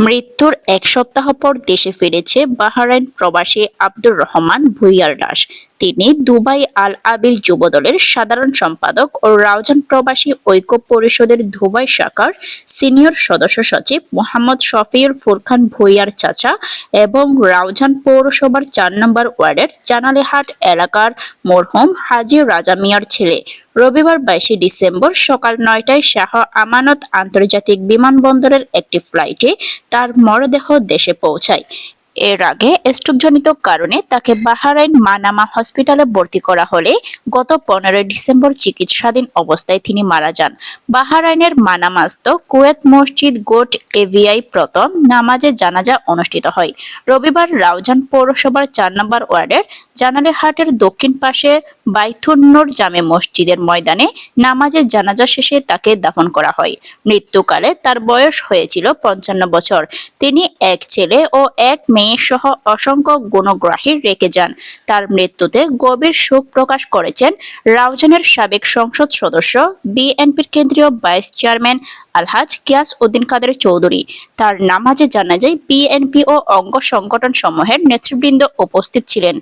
মৃত্যুর এক সপ্তাহ পর দেশে ফিরেছে বাহরাইন প্রবাসী আব্দুর রহমান ভূঁইয়ার লাশ। তিনি দুবাই আল আবির যুবদলের সাধারণ সম্পাদক ও রাউজান প্রবাসী ঐক্য পরিষদের দুবাই শাখার সিনিয়র সদস্য সচিব মোহাম্মদ শফিউল ফুরকান ভূঁইয়ার চাচা এবং রাউজান পৌরসভার ৪ নম্বর ওয়ার্ডের জানালেহাট এলাকার মরহুম হাজী রাজা মিয়ার ছেলে। রবিবার ২২ ডিসেম্বর সকাল ৯টায় শাহ আমানত আন্তর্জাতিক বিমানবন্দরের একটি ফ্লাইটে তার মরদেহ দেশে পৌঁছায়। এর আগে স্ট্রোকজনিত কারণে তাকে বাহরাইন মানামা হসপিটালে ভর্তি করা হলে গত ১৫ ডিসেম্বর চিকিৎসাধীন অবস্থায় তিনি মারা যান। বাহরাইনের মানামাস্থ কুয়েত মসজিদ গোট এভিআই প্রথম নামাজে জানাজা অনুষ্ঠিত হয়। রবিবার রাউজান পৌরসভার ৪ নম্বর ওয়ার্ডের জানালেহাটের দক্ষিণ পাশে বাইতুন্নুর জামে মসজিদের ময়দানে নামাজে জানাজা শেষে তাকে দাফন করা হয়। মৃত্যুকালে তার বয়স হয়েছিল ৫৫ বছর। তিনি এক ছেলে ও এক মেয়ে সহ অসংখ্য গুণগ্রাহী রেখে যান। তার মৃত্যুতে গভীর শোক প্রকাশ করেছেন রাউজানের সাবেক সংসদ সদস্য, বিএনপির কেন্দ্রীয় ভাইস চেয়ারম্যান আলহাজ গিয়াস উদ্দিন কাদের চৌধুরী। তার নামাজে জানাজায় বিএনপি ও অঙ্গ সংগঠন সমূহের নেতৃবৃন্দ উপস্থিত ছিলেন।